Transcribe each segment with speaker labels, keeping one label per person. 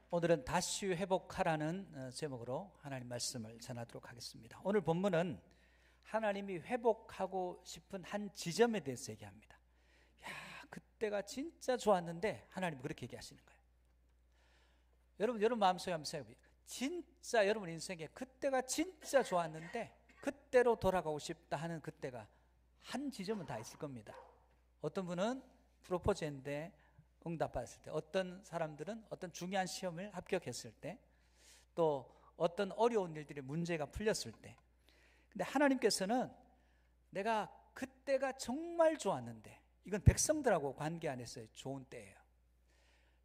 Speaker 1: 오늘은 다시 회복하라는 제목으로 하나님 말씀을 전하도록 하겠습니다. 오늘 본문은 하나님이 회복하고 싶은 한 지점에 대해서 얘기합니다. 야, 그때가 진짜 좋았는데 하나님 그렇게 얘기하시는 거예요. 여러분 마음속에 한번 생각해 보세요. 진짜 여러분 인생에 그때가 진짜 좋았는데 그때로 돌아가고 싶다 하는 그때가 한 지점은 다 있을 겁니다. 어떤 분은 프로포즈했는데 응답받았을 때, 어떤 사람들은 어떤 중요한 시험을 합격했을 때, 또 어떤 어려운 일들의 문제가 풀렸을 때. 근데 하나님께서는 내가 그때가 정말 좋았는데, 이건 백성들하고 관계 안에서의 좋은 때예요.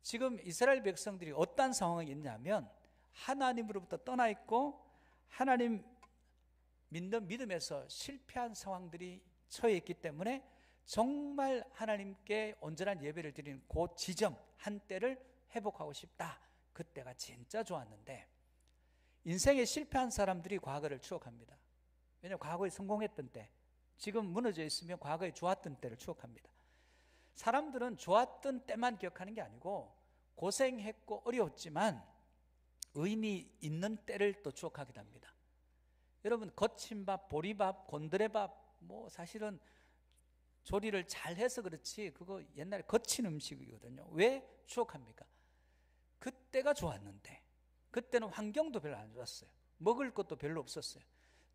Speaker 1: 지금 이스라엘 백성들이 어떤 상황이 있냐면 하나님으로부터 떠나 있고 하나님 믿는 믿음에서 실패한 상황들이 처해 있기 때문에 정말 하나님께 온전한 예배를 드리는 그 지점 한때를 회복하고 싶다. 그때가 진짜 좋았는데, 인생에 실패한 사람들이 과거를 추억합니다. 왜냐하면 과거에 성공했던 때, 지금 무너져 있으면 과거에 좋았던 때를 추억합니다. 사람들은 좋았던 때만 기억하는 게 아니고 고생했고 어려웠지만 의미 있는 때를 또 추억하게 됩니다. 여러분, 거친 밥, 보리밥, 곤드레밥, 사실은 조리를 잘 해서 그렇지 그거 옛날에 거친 음식이거든요. 왜 추억합니까? 그때가 좋았는데, 그때는 환경도 별로 안 좋았어요. 먹을 것도 별로 없었어요.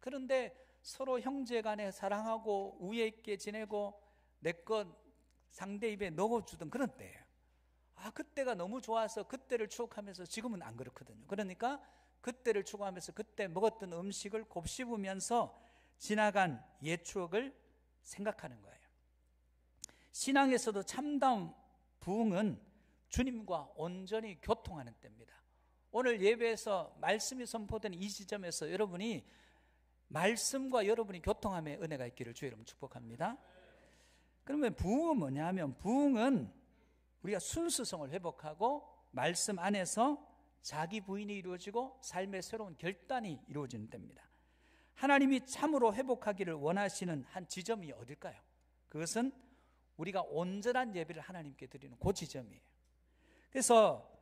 Speaker 1: 그런데 서로 형제간에 사랑하고 우애 있게 지내고 내 것 상대 입에 넣어주던 그런 때예요. 그때가 너무 좋아서 그때를 추억하면서 지금은 안 그렇거든요. 그러니까 그때를 추억하면서 그때 먹었던 음식을 곱씹으면서 지나간 옛 추억을 생각하는 거예요. 신앙에서도 참다운 부흥은 주님과 온전히 교통하는 때입니다. 오늘 예배에서 말씀이 선포된 이 지점에서 여러분이 말씀과 여러분이 교통함의 은혜가 있기를 주의 이름으로 축복합니다. 그러면 부흥은 뭐냐 하면, 부흥은 우리가 순수성을 회복하고 말씀 안에서 자기 부인이 이루어지고 삶의 새로운 결단이 이루어지는 때입니다. 하나님이 참으로 회복하기를 원하시는 한 지점이 어딜까요? 그것은 우리가 온전한 예배를 하나님께 드리는 그 지점이에요. 그래서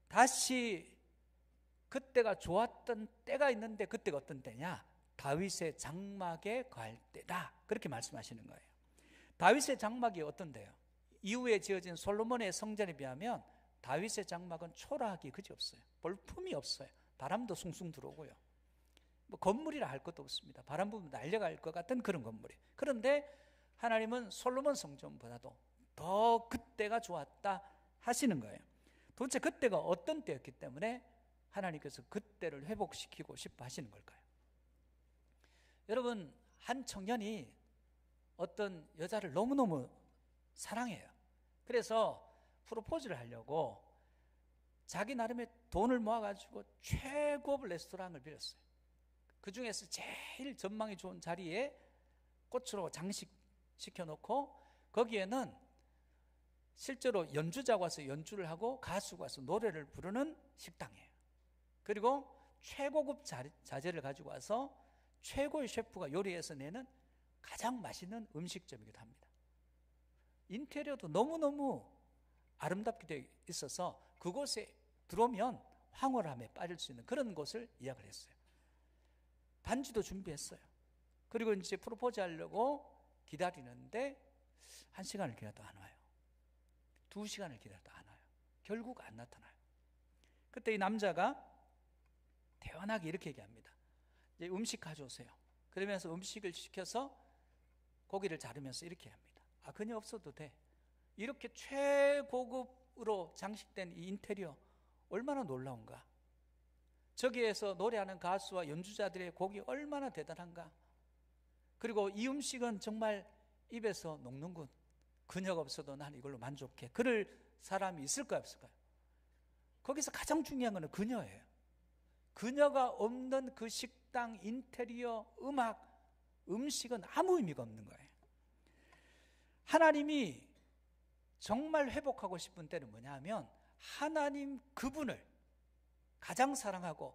Speaker 1: 다시 그때가 좋았던 때가 있는데, 그때가 어떤 때냐? 다윗의 장막에 거할 때다, 그렇게 말씀하시는 거예요. 다윗의 장막이 어떤데요? 이후에 지어진 솔로몬의 성전에 비하면 다윗의 장막은 초라하기 그지없어요. 볼품이 없어요. 바람도 숭숭 들어오고요. 건물이라 할 것도 없습니다. 바람 불면 날려갈 것 같은 그런 건물이에요. 그런데 하나님은 솔로몬 성전보다도 더 그때가 좋았다 하시는 거예요. 도대체 그때가 어떤 때였기 때문에 하나님께서 그때를 회복시키고 싶어 하시는 걸까요? 여러분, 한 청년이 어떤 여자를 너무너무 사랑해요. 그래서 프로포즈를 하려고 자기 나름의 돈을 모아가지고 최고급 레스토랑을 빌렸어요. 그 중에서 제일 전망이 좋은 자리에 꽃으로 장식시켜놓고 거기에는 실제로 연주자가 와서 연주를 하고 가수가 와서 노래를 부르는 식당이에요. 그리고 최고급 자재를 가지고 와서 최고의 셰프가 요리해서 내는 가장 맛있는 음식점이기도 합니다. 인테리어도 너무너무 아름답게 되어 있어서 그곳에 들어오면 황홀함에 빠질 수 있는 그런 곳을 예약을 했어요. 반지도 준비했어요. 그리고 이제 프로포즈 하려고 기다리는데 1시간을 기다려도 안 와요. 2시간을 기다려도 안 와요. 결국 안 나타나요. 그때 이 남자가 대환하게 이렇게 얘기합니다. 이제 음식 가져오세요. 그러면서 음식을 시켜서 고기를 자르면서 이렇게 합니다. 그녀 없어도 돼. 이렇게 최고급으로 장식된 이 인테리어 얼마나 놀라운가. 저기에서 노래하는 가수와 연주자들의 곡이 얼마나 대단한가. 그리고 이 음식은 정말 입에서 녹는군. 그녀가 없어도 난 이걸로 만족해. 그럴 사람이 있을까요, 없을까요? 거기서 가장 중요한 건 그녀예요. 그녀가 없는 그 식당, 인테리어, 음악, 음식은 아무 의미가 없는 거예요. 하나님이 정말 회복하고 싶은 때는 뭐냐 하면, 하나님 그분을 가장 사랑하고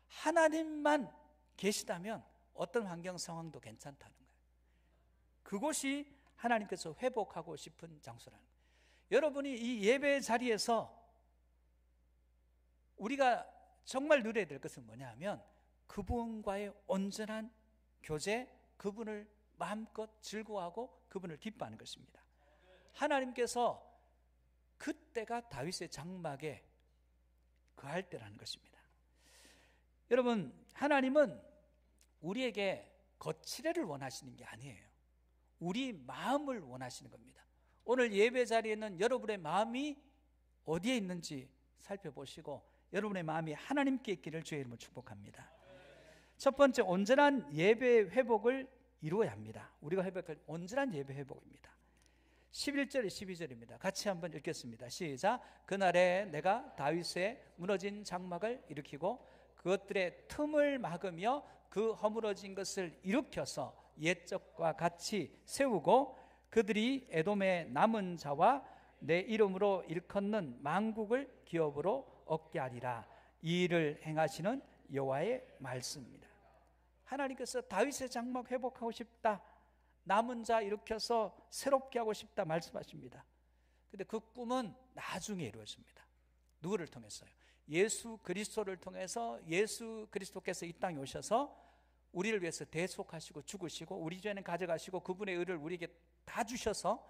Speaker 1: 하나님만 계시다면 어떤 환경 상황도 괜찮다는 거예요. 그곳이 하나님께서 회복하고 싶은 장소라는 거예요. 여러분이 이 예배 자리에서 우리가 정말 누려야 될 것은 뭐냐 하면 그분과의 온전한 교제, 그분을 마음껏 즐거워하고 그분을 기뻐하는 것입니다. 하나님께서 그때가 다윗의 장막에 거할 때라는 것입니다. 여러분, 하나님은 우리에게 거칠애를 원하시는 게 아니에요. 우리 마음을 원하시는 겁니다. 오늘 예배 자리에 있는 여러분의 마음이 어디에 있는지 살펴보시고 여러분의 마음이 하나님께 있기를 주의 이름으로 축복합니다. 첫 번째, 온전한 예배 회복을 이루어야 합니다. 우리가 회복할 온전한 예배 회복입니다. 11절 12절입니다. 같이 한번 읽겠습니다. 시작. 그날에 내가 다윗의 무너진 장막을 일으키고 그것들의 틈을 막으며 그 허물어진 것을 일으켜서 옛적과 같이 세우고 그들이 에돔의 남은 자와 내 이름으로 일컫는 만국을 기업으로 얻게 하리라. 이 일을 행하시는 여호와의 말씀입니다. 하나님께서 다윗의 장막 회복하고 싶다, 남은 자 일으켜서 새롭게 하고 싶다 말씀하십니다. 근데 그 꿈은 나중에 이루어집니다. 누구를 통해서요? 예수 그리스도를 통해서 예수 그리스도께서 이 땅에 오셔서 우리를 위해서 대속하시고 죽으시고 우리 죄는 가져가시고 그분의 의를 우리에게 다 주셔서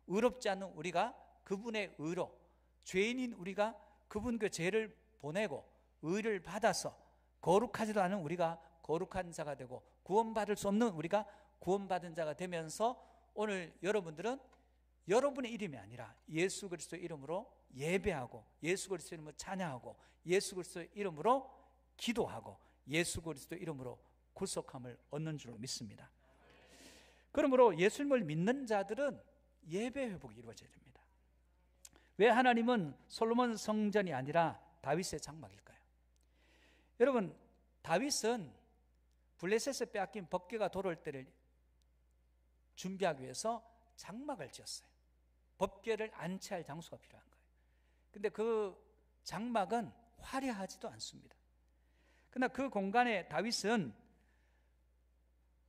Speaker 1: 의롭지 않은 우리가 그분의 의로, 죄인인 우리가 그분 그 죄를 보내고 의를 받아서 거룩하지도 않은 우리가 거룩한 자가 되고 구원받을 수 없는 우리가 구원받은 자가 되면서 오늘 여러분들은 여러분의 이름이 아니라 예수 그리스도의 이름으로 예배하고 예수 그리스도의 이름으로 찬양하고 예수 그리스도의 이름으로 기도하고 예수 그리스도의 이름으로 구속함을 얻는 줄로 믿습니다. 그러므로 예수님을 믿는 자들은 예배 회복이 이루어져야 됩니다. 왜 하나님은 솔로몬 성전이 아니라 다윗의 장막일까요? 여러분, 다윗은 블레셋에 빼앗긴 법궤가 돌아올 때를 준비하기 위해서 장막을 지었어요. 법궤를 안치할 장소가 필요한 거예요. 근데 그 장막은 화려하지도 않습니다. 그러나 그 공간에 다윗은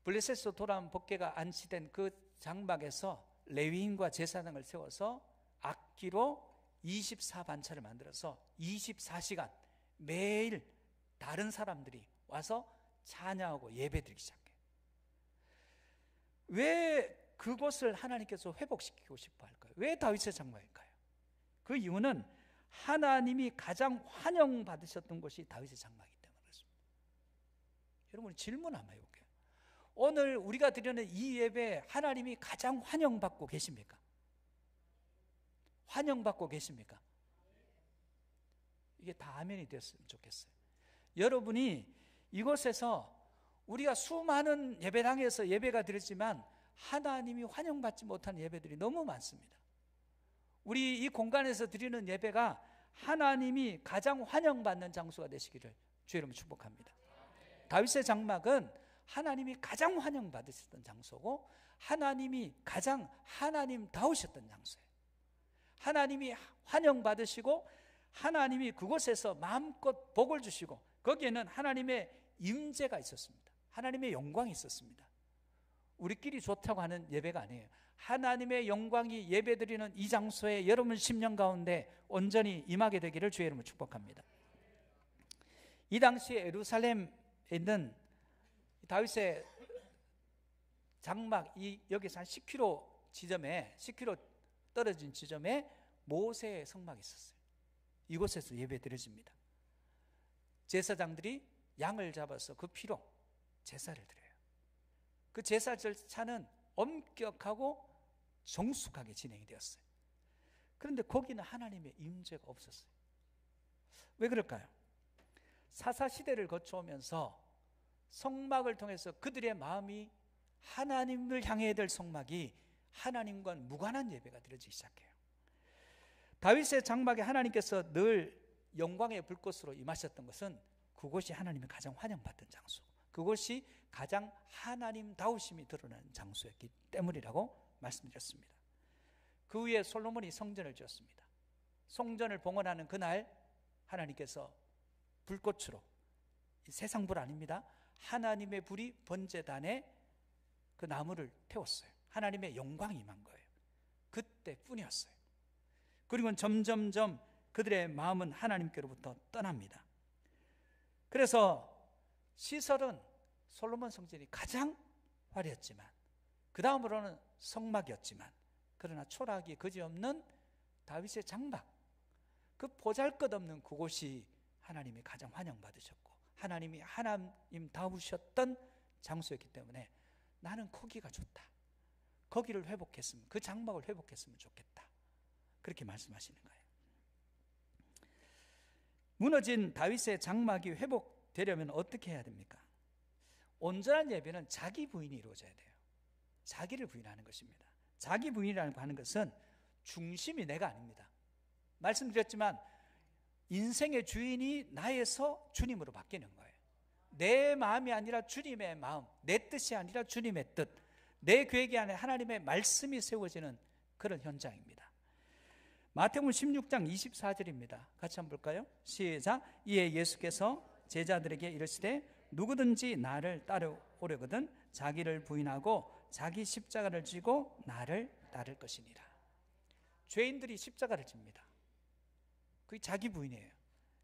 Speaker 1: 블레셋에서 돌아온 법궤가 안치된 그 장막에서 레위인과 제사장을 세워서 악기로 24반차를 만들어서 24시간 매일 다른 사람들이 와서 찬양하고 예배드리기 시작해요. 왜 그곳을 하나님께서 회복시키고 싶어 할까요? 왜 다윗의 장막일까요? 그 이유는 하나님이 가장 환영받으셨던 곳이 다윗의 장막이기 때문에 그렇습니다. 여러분, 질문 한번 해볼게요. 오늘 우리가 드리는 이 예배 하나님이 가장 환영받고 계십니까? 환영받고 계십니까? 이게 다 아멘이 됐으면 좋겠어요. 여러분이 이곳에서 우리가 수많은 예배당에서 예배가 드렸지만 하나님이 환영받지 못한 예배들이 너무 많습니다. 우리 이 공간에서 드리는 예배가 하나님이 가장 환영받는 장소가 되시기를 주의 이름으로 축복합니다. 다윗의 장막은 하나님이 가장 환영받으셨던 장소고 하나님이 가장 하나님다우셨던 장소예요. 하나님이 환영받으시고 하나님이 그곳에서 마음껏 복을 주시고 거기에는 하나님의 임재가 있었습니다. 하나님의 영광이 있었습니다. 우리끼리 좋다고 하는 예배가 아니에요. 하나님의 영광이 예배드리는 이 장소에 여러분 심령 가운데 온전히 임하게 되기를 주의 이름으로 축복합니다. 이 당시에 예루살렘에 있는 다윗의 장막, 여기서 한 10km 지점에 10km 떨어진 지점에 모세의 성막이 있었어요. 이곳에서 예배 드려집니다. 제사장들이 양을 잡아서 그 피로 제사를 드려요. 그 제사 절차는 엄격하고 정숙하게 진행이 되었어요. 그런데 거기는 하나님의 임재가 없었어요. 왜 그럴까요? 사사시대를 거쳐오면서 성막을 통해서 그들의 마음이 하나님을 향해야 될 성막이 하나님과 무관한 예배가 드려지기 시작해요. 다윗의 장막에 하나님께서 늘 영광의 불꽃으로 임하셨던 것은 그곳이 하나님이 가장 환영받던 장소, 그곳이 가장 하나님다우심이 드러나는 장소였기 때문이라고 말씀드렸습니다. 그 후에 솔로몬이 성전을 지었습니다. 성전을 봉헌하는 그날 하나님께서 불꽃으로, 세상 불 아닙니다, 하나님의 불이 번제단에 그 나무를 태웠어요. 하나님의 영광이 임한 거예요. 그때뿐이었어요. 그리고 점점점 그들의 마음은 하나님께로부터 떠납니다. 그래서 시설은 솔로몬 성전이 가장 화려했지만, 그 다음으로는 성막이었지만, 그러나 초라하기 그지없는 다윗의 장막, 그 보잘것없는 그곳이 하나님이 가장 환영받으셨고 하나님이 하나님다우셨던 장소였기 때문에 나는 거기가 좋다, 거기를 회복했으면, 그 장막을 회복했으면 좋겠다, 그렇게 말씀하시는 거예요. 무너진 다윗의 장막이 회복되려면 어떻게 해야 됩니까? 온전한 예배는 자기 부인이 이루어져야 돼요. 자기를 부인하는 것입니다. 자기 부인이라고 하는 것은 중심이 내가 아닙니다. 말씀드렸지만 인생의 주인이 나에서 주님으로 바뀌는 거예요. 내 마음이 아니라 주님의 마음, 내 뜻이 아니라 주님의 뜻, 내 계획이 아니라 하나님의 말씀이 세워지는 그런 현장입니다. 마태복음 16장 24절입니다. 같이 한번 볼까요? 시작. 이에 예수께서 제자들에게 이르시되 누구든지 나를 따라오려거든 자기를 부인하고 자기 십자가를 지고 나를 따를 것이니라. 죄인들이 십자가를 집니다. 그게 자기 부인이에요.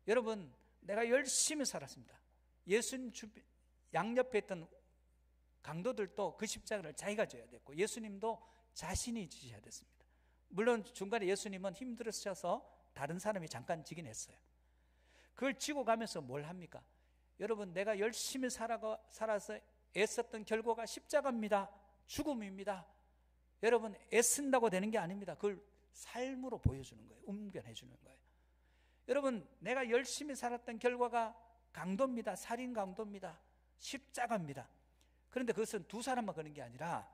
Speaker 1: 여러분, 내가 열심히 살았습니다. 예수님 양옆에 있던 강도들도 그 십자가를 자기가 져야 됐고 예수님도 자신이 지셔야 됐습니다. 물론 중간에 예수님은 힘들으셔서 다른 사람이 잠깐 지긴 했어요. 그걸 지고 가면서 뭘 합니까? 여러분, 내가 열심히 살아서 애썼던 결과가 십자가입니다. 죽음입니다. 여러분, 애쓴다고 되는 게 아닙니다. 그걸 삶으로 보여주는 거예요. 웅변해 주는 거예요. 여러분, 내가 열심히 살았던 결과가 강도입니다. 살인 강도입니다. 십자가입니다. 그런데 그것은 두 사람만 그런 게 아니라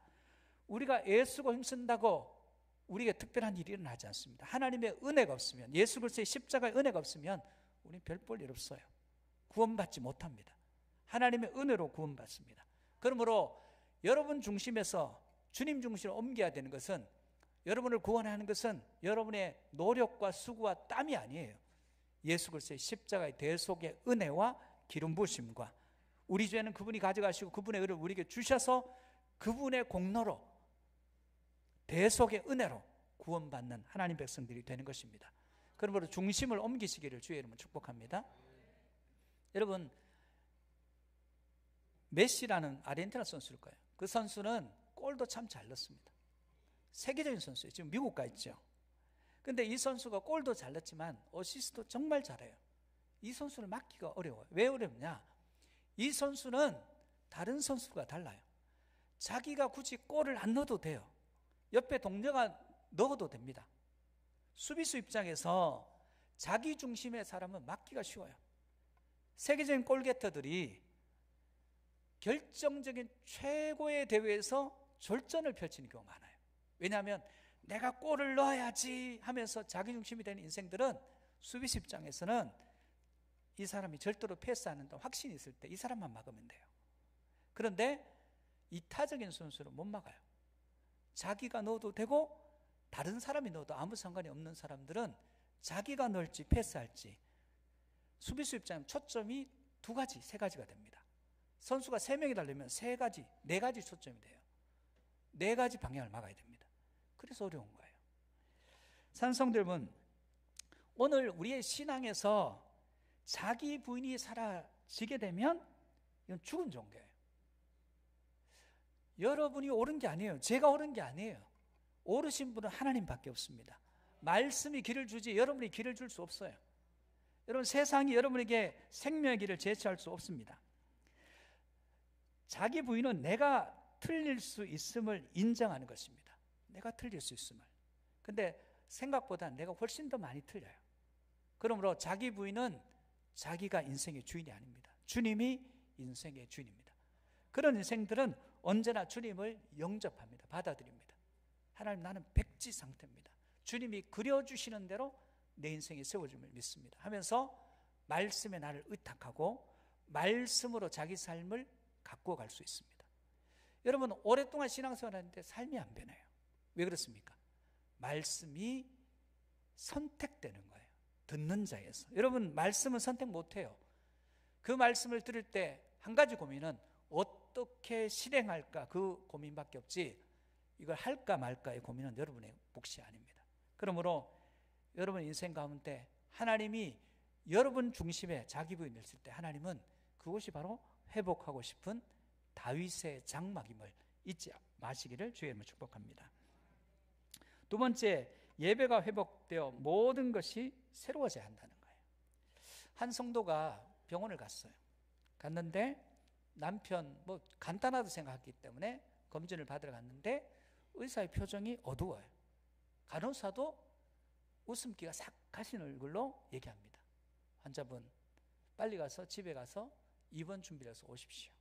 Speaker 1: 우리가 애쓰고 힘쓴다고 우리에게 특별한 일이 일어나지 않습니다. 하나님의 은혜가 없으면, 예수 그리스도의 십자가의 은혜가 없으면 우리는 별 볼 일 없어요. 구원받지 못합니다. 하나님의 은혜로 구원받습니다. 그러므로 여러분 중심에서 주님 중심으로 옮겨야 되는 것은, 여러분을 구원하는 것은 여러분의 노력과 수고와 땀이 아니에요. 예수 그리스도의 십자가의 대속의 은혜와 기름 부으심과 우리 죄는 그분이 가져가시고 그분의 의를 우리에게 주셔서 그분의 공로로, 대속의 은혜로 구원받는 하나님 백성들이 되는 것입니다. 그러므로 중심을 옮기시기를 주의 이름으로 축복합니다. 여러분, 메시라는 아르헨티나 선수일 거예요. 그 선수는 골도 참 잘 넣습니다. 세계적인 선수예요. 지금 미국 가 있죠. 근데 이 선수가 골도 잘 넣지만 어시스트도 정말 잘해요. 이 선수를 막기가 어려워요. 왜 어렵냐? 이 선수는 다른 선수가 달라요. 자기가 굳이 골을 안 넣어도 돼요. 옆에 동료가 넣어도 됩니다. 수비수 입장에서 자기 중심의 사람은 막기가 쉬워요. 세계적인 골게터들이 결정적인 최고의 대회에서 졸전을 펼치는 경우가 많아요. 왜냐하면 내가 골을 넣어야지 하면서 자기 중심이 되는 인생들은 수비수 입장에서는 이 사람이 절대로 패스하는다 확신이 있을 때 이 사람만 막으면 돼요. 그런데 이타적인 선수는 못 막아요. 자기가 넣어도 되고 다른 사람이 넣어도 아무 상관이 없는 사람들은 자기가 넣을지 패스할지, 수비수 입장에 초점이 두 가지, 세 가지가 됩니다. 선수가 3명이 달리면 3가지, 4가지 초점이 돼요. 4가지 방향을 막아야 됩니다. 그래서 어려운 거예요. 산성들 여러분, 오늘 우리의 신앙에서 자기 부인이 사라지게 되면 이건 죽은 종교예요. 여러분이 옳은 게 아니에요. 제가 옳은 게 아니에요. 옳으신 분은 하나님밖에 없습니다. 말씀이 길을 주지 여러분이 길을 줄 수 없어요. 여러분, 세상이 여러분에게 생명의 길을 제시할 수 없습니다. 자기 부인은 내가 틀릴 수 있음을 인정하는 것입니다. 내가 틀릴 수 있음을. 근데 생각보다 내가 훨씬 더 많이 틀려요. 그러므로 자기 부인은 자기가 인생의 주인이 아닙니다. 주님이 인생의 주인입니다. 그런 인생들은 언제나 주님을 영접합니다. 받아들입니다. 하나님, 나는 백지 상태입니다. 주님이 그려주시는 대로 내 인생이 세워짐을 믿습니다 하면서 말씀에 나를 의탁하고 말씀으로 자기 삶을 갖고 갈 수 있습니다. 여러분, 오랫동안 신앙생활 하는데 삶이 안 변해요. 왜 그렇습니까? 말씀이 선택되는 거예요. 듣는 자에서. 여러분, 말씀은 선택 못해요. 그 말씀을 들을 때 한 가지 고민은 어떻게 실행할까, 그 고민밖에 없지 이걸 할까 말까의 고민은 여러분의 몫이 아닙니다. 그러므로 여러분 인생 가운데 하나님이 여러분 중심에 자기 부인을 쓸 때 하나님은 그것이 바로 회복하고 싶은 다윗의 장막임을 잊지 마시기를 주의 이름으로 축복합니다. 두 번째, 예배가 회복되어 모든 것이 새로워져야 한다는 거예요. 한 성도가 병원을 갔는데 남편 간단하다 생각했기 때문에 검진을 받으러 갔는데 의사의 표정이 어두워요. 간호사도 웃음기가 싹 가신 얼굴로 얘기합니다. 환자분 빨리 가서 집에 가서 입원 준비를 해서 오십시오.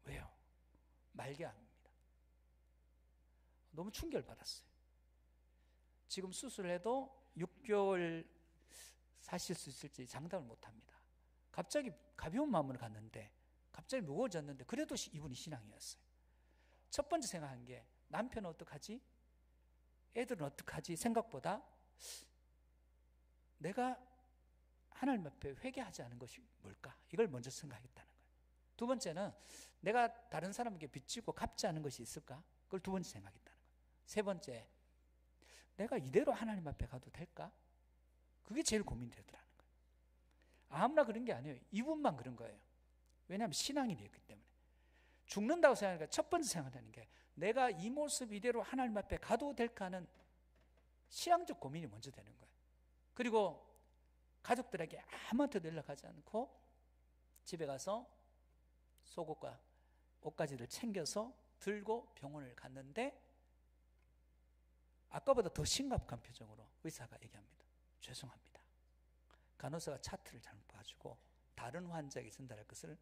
Speaker 1: 왜요? 말기암입니다. 너무 충격받았어요. 지금 수술해도 6개월 사실 수 있을지 장담을 못합니다. 갑자기 가벼운 마음으로 갔는데 갑자기 무거워졌는데 그래도 이분이 신앙이었어요. 첫 번째 생각한 게 남편은 어떡하지? 애들은 어떡하지? 생각보다 내가 하나님 앞에 회개하지 않은 것이 뭘까? 이걸 먼저 생각했다는 거예요. 두 번째는 내가 다른 사람에게 빚지고 갚지 않은 것이 있을까? 그걸 두 번째 생각했다는 거예요. 세 번째, 내가 이대로 하나님 앞에 가도 될까? 그게 제일 고민되더라는 거예요. 아무나 그런 게 아니에요. 이분만 그런 거예요. 왜냐하면 신앙이 되었기 때문에. 죽는다고 생각하니까 첫 번째 생각하는 게 내가 이 모습 이대로 하나님 앞에 가도 될까 하는 신앙적 고민이 먼저 되는 거예요. 그리고 가족들에게 아무한테도 연락하지 않고 집에 가서 속옷과 옷가지를 챙겨서 들고 병원을 갔는데 아까보다 더 심각한 표정으로 의사가 얘기합니다. 죄송합니다. 간호사가 차트를 잘못 봐주고 다른 환자에게 전달할 것을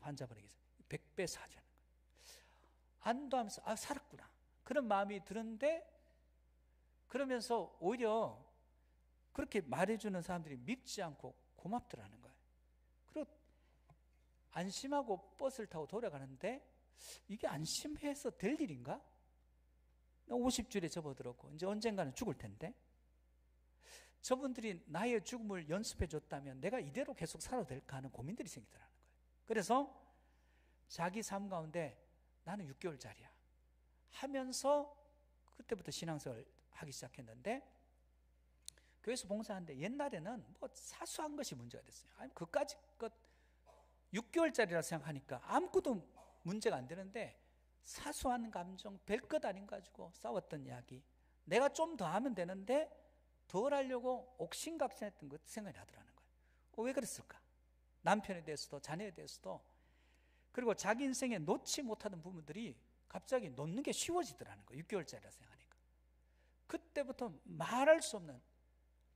Speaker 1: 환자분에게 100배 사주는 거예요. 안도하면서 살았구나 그런 마음이 드는데 그러면서 오히려 그렇게 말해주는 사람들이 밉지 않고 고맙더라는 거예요. 그리고 안심하고 버스를 타고 돌아가는데 이게 안심해서 될 일인가? 50줄에 접어들었고 이제 언젠가는 죽을 텐데 저분들이 나의 죽음을 연습해 줬다면 내가 이대로 계속 살아도 될까 하는 고민들이 생기더라는 거예요. 그래서 자기 삶 가운데 나는 6개월짜리야 하면서 그때부터 신앙생활을 하기 시작했는데 교회에서 봉사하는데 옛날에는 사소한 것이 문제가 됐어요. 아니 그까짓 것 6개월짜리라 생각하니까 아무것도 문제가 안 되는데 사소한 감정 별것 아닌 거 가지고 싸웠던 이야기 내가 좀 더 하면 되는데 덜 하려고 옥신각신했던 것 생각이 나더라는 거예요. 왜 그랬을까? 남편에 대해서도 자녀에 대해서도 그리고 자기 인생에 놓지 못하던 부분들이 갑자기 놓는 게 쉬워지더라는 거예요. 6개월짜리라 생각하니까. 그때부터 말할 수 없는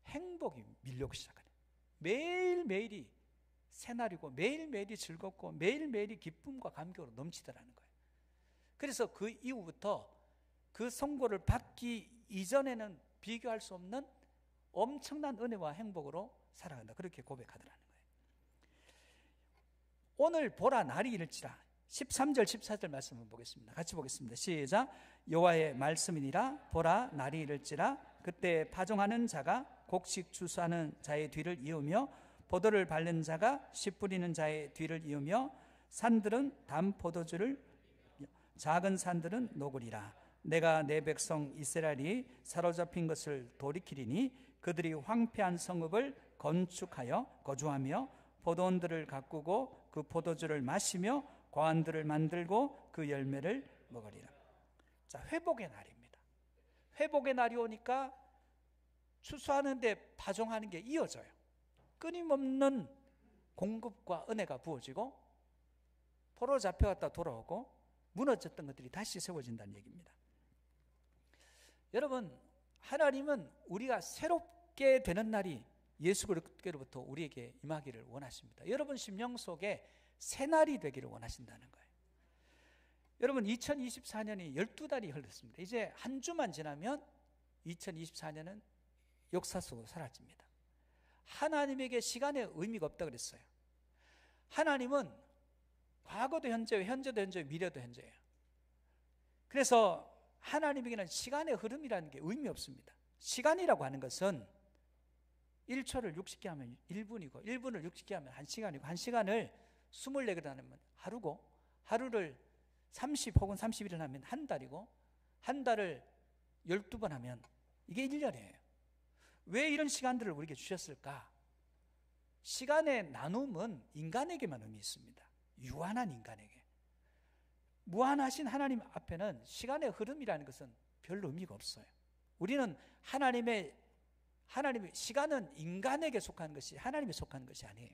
Speaker 1: 행복이 밀려오기 시작하네요. 매일매일이 새날이고 매일매일이 즐겁고 매일매일이 기쁨과 감격으로 넘치더라는 거예요. 그래서 그 이후부터 그 선고를 받기 이전에는 비교할 수 없는 엄청난 은혜와 행복으로 살아간다. 그렇게 고백하더라는 거예요. 오늘 보라 날이 이를지라 13절 14절 말씀을 보겠습니다. 같이 보겠습니다. 시작. 여호와의 말씀이니라 보라 날이 이를지라 그때 파종하는 자가 곡식 추수하는 자의 뒤를 이으며 포도를 밟는 자가 씨 뿌리는 자의 뒤를 이으며 산들은 담 포도주를 작은 산들은 녹으리라. 내가 내 백성 이스라엘이 사로잡힌 것을 돌이키리니 그들이 황폐한 성읍을 건축하여 거주하며 포도원들을 가꾸고 그 포도주를 마시며 과원들을 만들고 그 열매를 먹으리라. 자, 회복의 날입니다. 회복의 날이 오니까 추수하는데 파종하는 게 이어져요. 끊임없는 공급과 은혜가 부어지고 포로 잡혀갔다 돌아오고 무너졌던 것들이 다시 세워진다는 얘기입니다. 여러분, 하나님은 우리가 새롭게 되는 날이 예수 그리스도로부터 우리에게 임하기를 원하십니다. 여러분 심령 속에 새 날이 되기를 원하신다는 거예요. 여러분 2024년이 12달이 흘렀습니다. 이제 한 주만 지나면 2024년은 역사 속으로 사라집니다. 하나님에게 시간의 의미가 없다고 그랬어요. 하나님은 과거도 현재예요. 현재도 현재예요. 미래도 현재예요. 그래서 하나님에게는 시간의 흐름이라는 게 의미 없습니다. 시간이라고 하는 것은 1초를 60개 하면 1분이고 1분을 60개 하면 1시간이고 1시간을 24개를 하면 하루고 하루를 30 혹은 30일을 하면 한 달이고 한 달을 12번 하면 이게 1년이에요. 왜 이런 시간들을 우리에게 주셨을까? 시간의 나눔은 인간에게만 의미 있습니다. 유한한 인간에게. 무한하신 하나님 앞에는 시간의 흐름이라는 것은 별로 의미가 없어요. 우리는 하나님의 시간은 인간에게 속한 것이 하나님에 속한 것이 아니에요.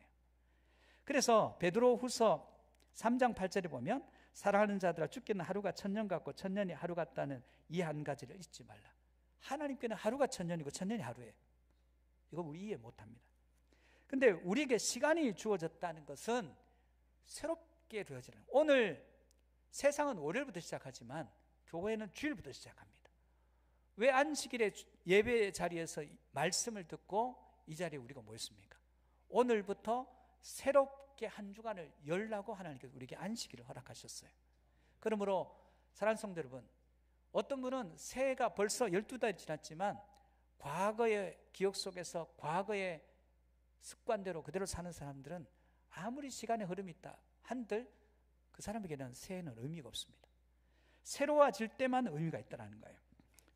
Speaker 1: 그래서 베드로후서 3장 8절에 보면 사랑하는 자들아 죽기는 하루가 천년 같고 천년이 하루 같다는 이 한 가지를 잊지 말라. 하나님께는 하루가 천년이고 천년이 하루예요. 이거 우리 이해 못합니다. 근데 우리에게 시간이 주어졌다는 것은 새롭게 되어지는, 오늘 세상은 월요일부터 시작하지만 교회는 주일부터 시작합니다. 왜 안식일에 예배 자리에서 말씀을 듣고 이 자리에 우리가 모였습니까? 오늘부터 새롭게 한 주간을 열라고 하나님께서 우리에게 안식일을 허락하셨어요. 그러므로 사랑하는 성도 여러분, 어떤 분은 새해가 벌써 12달이 지났지만 과거의 기억 속에서 과거의 습관대로 그대로 사는 사람들은 아무리 시간의 흐름이 있다 한들 그 사람에게는 새해는 의미가 없습니다. 새로워질 때만 의미가 있다는 거예요.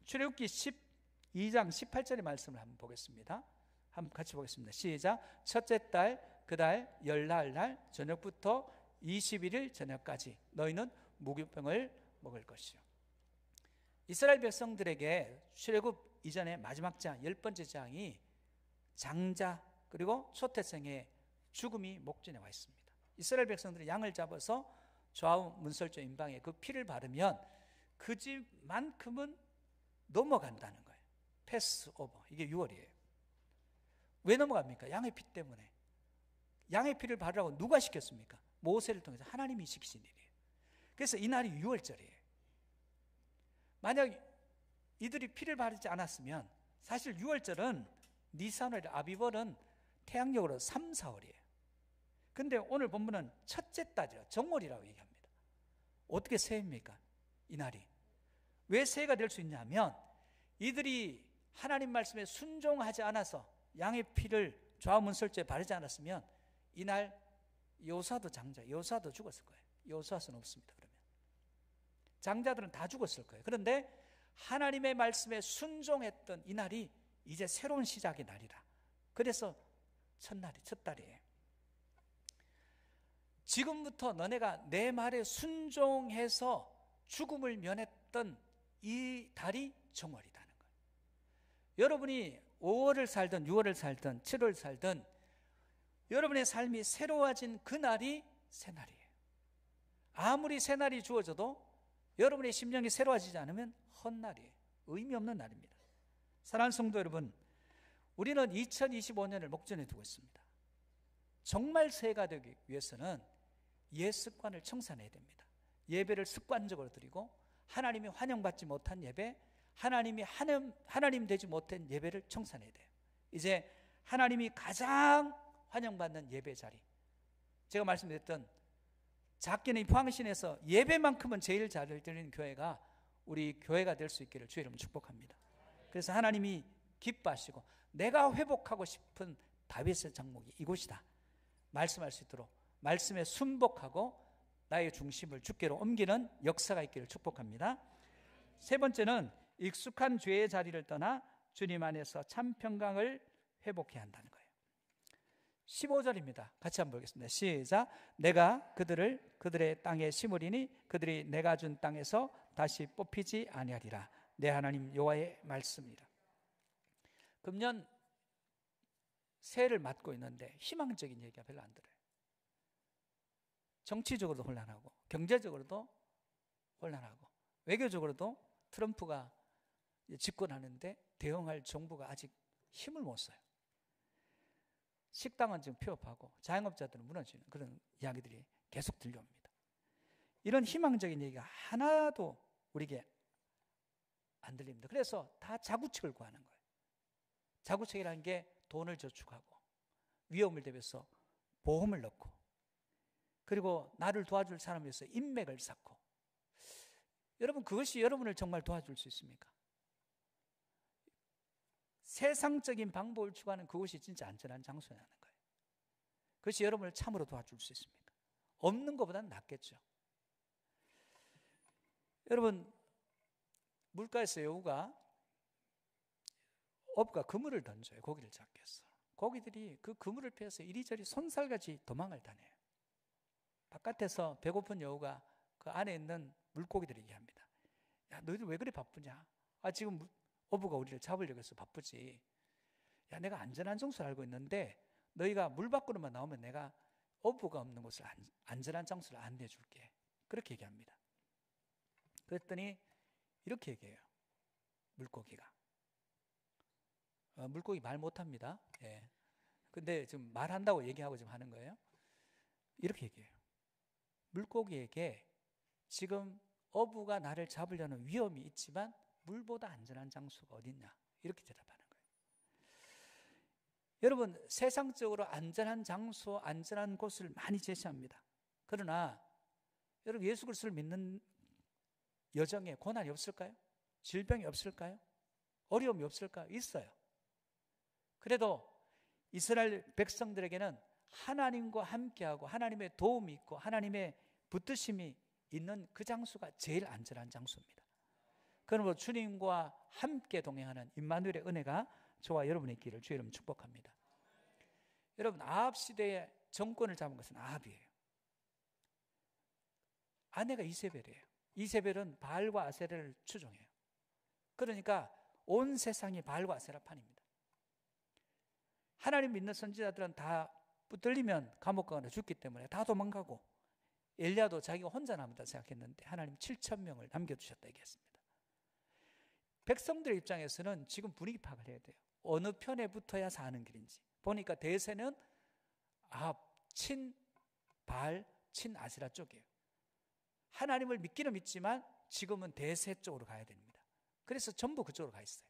Speaker 1: 출애굽기 12장 18절의 말씀을 한번 보겠습니다. 한번 같이 보겠습니다. 시작. 첫째 달 그 달 열날 날 저녁부터 21일 저녁까지 너희는 무교병을 먹을 것이요. 이스라엘 백성들에게 출애굽 이전의 마지막 장 10번째 장이 장자 그리고 초태생의 죽음이 목전에 와 있습니다. 이스라엘 백성들이 양을 잡아서 좌우 문설주 임방에 그 피를 바르면 그 집만큼은 넘어간다는 거예요. 패스 오버. 이게 6월이에요. 왜 넘어갑니까? 양의 피 때문에. 양의 피를 바르라고 누가 시켰습니까? 모세를 통해서 하나님이 시키신 일이에요. 그래서 이 날이 6월절이에요. 만약 이들이 피를 바르지 않았으면 사실 6월절은 니산월, 아비벌은 태양력으로 3, 4월이에요. 근데 오늘 본문은 첫째 달이라 정월이라고 얘기합니다. 어떻게 새해입니까? 이 날이. 왜 새해가 될 수 있냐면 이들이 하나님 말씀에 순종하지 않아서 양의 피를 좌우문설주에 바르지 않았으면 이날 요사도 장자, 요사도 죽었을 거예요. 요사는 없습니다. 그러면 장자들은 다 죽었을 거예요. 그런데 하나님의 말씀에 순종했던 이 날이 이제 새로운 시작의 날이라. 그래서 첫 달이에요. 지금부터 너네가 내 말에 순종해서 죽음을 면했던 이 달이 정월이라는 거예요. 여러분이 5월을 살든 6월을 살든 7월을 살든 여러분의 삶이 새로워진 그 날이 새날이에요. 아무리 새날이 주어져도 여러분의 심령이 새로워지지 않으면 헛날이에요. 의미 없는 날입니다. 사랑하는 성도 여러분, 우리는 2025년을 목전에 두고 있습니다. 정말 새해가 되기 위해서는 옛 습관을 청산해야 됩니다. 예배를 습관적으로 드리고 하나님이 환영받지 못한 예배, 하나님 되지 못한 예배를 청산해야 돼요. 이제 하나님이 가장 환영받는 예배 자리, 제가 말씀드렸던 작게는 포항신에서 예배만큼은 제일 잘 드리는 교회가 우리 교회가 될 수 있기를 주의 이름으로 축복합니다. 그래서 하나님이 기뻐하시고 내가 회복하고 싶은 다윗의 장목이 이곳이다 말씀할 수 있도록 말씀에 순복하고 나의 중심을 주께로 옮기는 역사가 있기를 축복합니다. 세 번째는 익숙한 죄의 자리를 떠나 주님 안에서 참 평강을 회복해야 한다는 거예요. 15절입니다. 같이 한번 보겠습니다. 시작. 내가 그들의 땅에 심으리니 그들이 내가 준 땅에서 다시 뽑히지 아니하리라. 내 하나님 여호와의 말씀이라. 금년 새해를 맞고 있는데 희망적인 얘기가 별로 안 들어요. 정치적으로도 혼란하고 경제적으로도 혼란하고 외교적으로도 트럼프가 집권하는데 대응할 정부가 아직 힘을 못 써요. 식당은 지금 폐업하고 자영업자들은 무너지는 그런 이야기들이 계속 들려옵니다. 이런 희망적인 얘기가 하나도 우리에게 안 들립니다. 그래서 다 자구책을 구하는 거예요. 자구책이라는 게 돈을 저축하고 위험을 대비해서 보험을 넣고 그리고 나를 도와줄 사람을 위해서 인맥을 쌓고. 여러분, 그것이 여러분을 정말 도와줄 수 있습니까? 세상적인 방법을 추구하는 그것이 진짜 안전한 장소라는 거예요. 그것이 여러분을 참으로 도와줄 수 있습니까? 없는 것보다는 낫겠죠. 여러분, 물가에서 여우가 어부가 그물을 던져요. 고기를 잡기 위해서. 고기들이 그 그물을 피해서 이리저리 손살같이 도망을 다녀요. 바깥에서 배고픈 여우가 그 안에 있는 물고기들이 얘기합니다. 야, 너희들 왜 그리 바쁘냐? 지금 어부가 우리를 잡으려고 해서 바쁘지. 야, 내가 안전한 장소를 알고 있는데 너희가 물 밖으로만 나오면 내가 어부가 없는 곳을 안전한 장소를 안내해 줄게. 그렇게 얘기합니다. 그랬더니 이렇게 얘기해요. 물고기가. 물고기 말 못합니다. 예. 근데 지금 말한다고 얘기하고 지금 하는 거예요. 이렇게 얘기해요. 물고기에게 지금 어부가 나를 잡으려는 위험이 있지만 물보다 안전한 장소가 어딨냐? 이렇게 대답하는 거예요. 여러분, 세상적으로 안전한 장소, 안전한 곳을 많이 제시합니다. 그러나 여러분, 예수 그리스도를 믿는 여정에 고난이 없을까요? 질병이 없을까요? 어려움이 없을까요? 있어요. 그래도 이스라엘 백성들에게는 하나님과 함께하고 하나님의 도움이 있고 하나님의 붙드심이 있는 그 장소가 제일 안전한 장소입니다. 그러므로 주님과 함께 동행하는 임마누엘의 은혜가 저와 여러분의 있기를 주의 이름 축복합니다. 여러분, 아합 시대의 정권을 잡은 것은 아합이에요. 아내가 이세벨이에요. 이세벨은 바알과 아세라를 추종해요. 그러니까 온 세상이 바알과 아세라판입니다. 하나님 믿는 선지자들은 다 붙들리면 감옥 가거나 죽기 때문에 다 도망가고, 엘리야도 자기가 혼자 남았다 생각했는데 하나님 7,000명을 남겨두셨다 얘기했습니다. 백성들의 입장에서는 지금 분위기 파악을 해야 돼요. 어느 편에 붙어야 사는 길인지. 보니까 대세는 아합, 친 바알, 친 아세라 쪽이에요. 하나님을 믿기는 믿지만 지금은 대세 쪽으로 가야 됩니다. 그래서 전부 그쪽으로 가 있어요.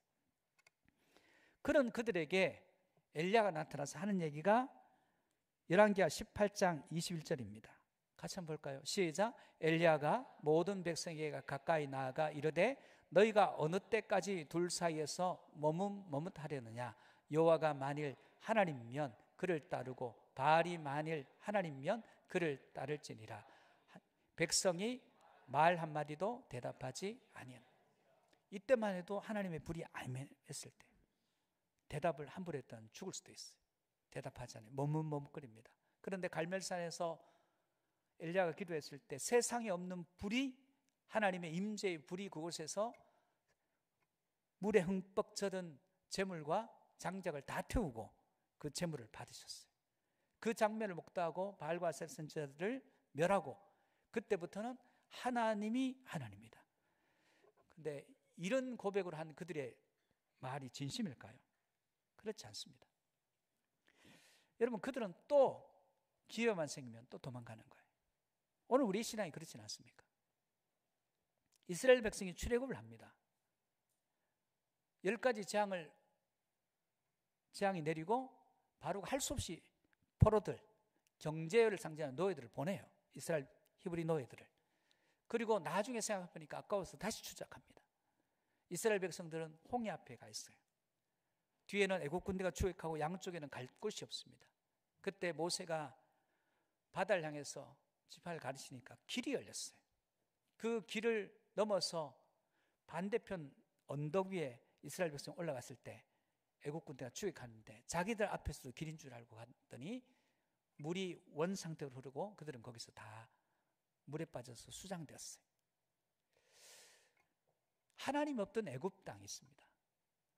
Speaker 1: 그런 그들에게 엘리야가 나타나서 하는 얘기가 열왕기하 18장 21절입니다. 같이 한번 볼까요? 시작. 엘리야가 모든 백성에게 가까이 나아가 이르되 너희가 어느 때까지 둘 사이에서 머뭇하려느냐? 여호와가 만일 하나님이면 그를 따르고 바알이 만일 하나님이면 그를 따를지니라. 백성이 말 한마디도 대답하지 아니한. 이때만 해도 하나님의 불이 아멘했을 때 대답을 함부로 했다면 죽을 수도 있어요. 대답하지 않아요. 머뭇거립니다. 그런데 갈멜산에서 엘리야가 기도했을 때 세상에 없는 불이, 하나님의 임재의 불이 그곳에서 물에 흠뻑 젖은 재물과 장작을 다 태우고 그 재물을 받으셨어요. 그 장면을 목도하고 바알과 아세라 선지자들을 멸하고, 그때부터는 하나님이 하나님이다. 그런데 이런 고백을 한 그들의 말이 진심일까요? 그렇지 않습니다. 여러분, 그들은 또 기회만 생기면 또 도망가는 거예요. 오늘 우리 신앙이 그렇지 않습니까? 이스라엘 백성이 출애굽을 합니다. 10가지 재앙이 내리고 바로가 할 수 없이 포로들, 경제를 상징하는 노예들을 보내요. 이스라엘 히브리 노예들을. 그리고 나중에 생각해보니까 아까워서 다시 추적합니다. 이스라엘 백성들은 홍해 앞에 가 있어요. 뒤에는 애국 군대가 추격하고 양쪽에는 갈 곳이 없습니다. 그때 모세가 바다를 향해서 지파를 가르치니까 길이 열렸어요. 그 길을 넘어서 반대편 언덕 위에 이스라엘 백성이 올라갔을 때 애국 군대가 추격하는데 자기들 앞에서도 길인 줄 알고 갔더니 물이 원 상태로 흐르고 그들은 거기서 다 물에 빠져서 수장되었어요. 하나님 없던 애굽 땅이 있습니다.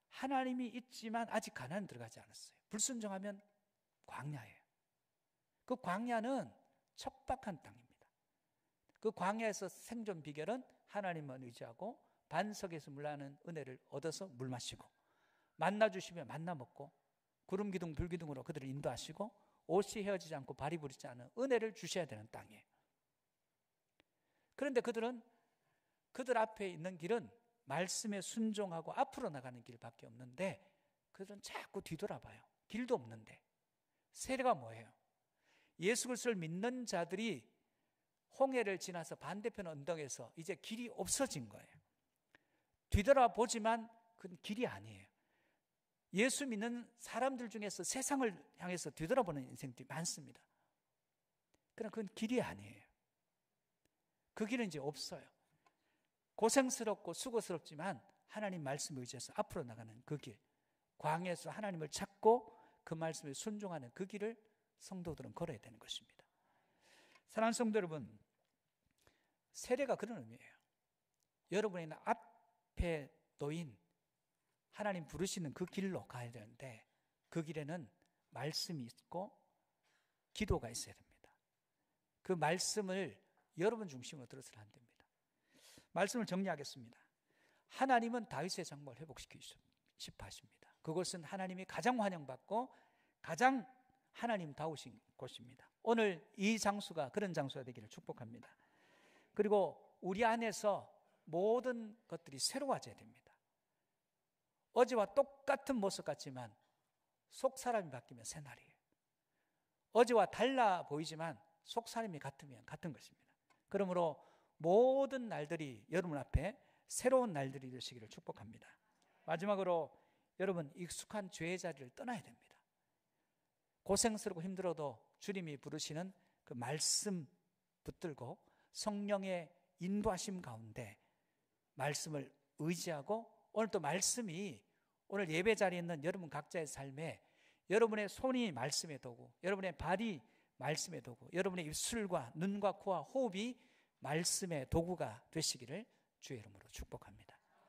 Speaker 1: 하나님이 있지만 아직 가나안 들어가지 않았어요. 불순종하면 광야예요. 그 광야는 척박한 땅입니다. 그 광야에서 생존 비결은 하나님만 의지하고 반석에서 물나는 은혜를 얻어서 물 마시고, 만나 주시면 만나 먹고, 구름 기둥 불 기둥으로 그들을 인도하시고, 옷이 헤어지지 않고 발이 부리지 않은 은혜를 주셔야 되는 땅이에요. 그런데 그들은 그들 앞에 있는 길은 말씀에 순종하고 앞으로 나가는 길밖에 없는데 그들은 자꾸 뒤돌아봐요. 길도 없는데. 세례가 뭐예요? 예수 그리스도를 믿는 자들이 홍해를 지나서 반대편 언덕에서 이제 길이 없어진 거예요. 뒤돌아보지만 그건 길이 아니에요. 예수 믿는 사람들 중에서 세상을 향해서 뒤돌아보는 인생들이 많습니다. 그러나 그건 길이 아니에요. 그 길은 이제 없어요. 고생스럽고 수고스럽지만 하나님 말씀 의지해서 앞으로 나가는 그 길, 광야에서 하나님을 찾고 그 말씀에 순종하는 그 길을 성도들은 걸어야 되는 것입니다. 사랑하는 성도 여러분, 세례가 그런 의미예요. 여러분이 앞에 놓인 하나님 부르시는 그 길로 가야 되는데 그 길에는 말씀이 있고 기도가 있어야 됩니다. 그 말씀을 여러분 중심으로 들어서는 안 됩니다. 말씀을 정리하겠습니다. 하나님은 다윗의 장막을 회복시키고 싶어 하십니다. 그곳은 하나님이 가장 환영받고 가장 하나님다우신 곳입니다. 오늘 이 장소가 그런 장소가 되기를 축복합니다. 그리고 우리 안에서 모든 것들이 새로워져야 됩니다. 어제와 똑같은 모습 같지만 속 사람이 바뀌면 새 날이에요. 어제와 달라 보이지만 속 사람이 같으면 같은 것입니다. 그러므로 모든 날들이 여러분 앞에 새로운 날들이 되시기를 축복합니다. 마지막으로 여러분 익숙한 죄의 자리를 떠나야 됩니다. 고생스럽고 힘들어도 주님이 부르시는 그 말씀 붙들고 성령의 인도하심 가운데 말씀을 의지하고 오늘 또 말씀이 오늘 예배 자리에 있는 여러분 각자의 삶에 여러분의 손이 말씀의 도구, 여러분의 발이 말씀의 도구, 여러분의 입술과 눈과 코와 호흡이 말씀의 도구가 되시기를 주의 이름으로 축복합니다.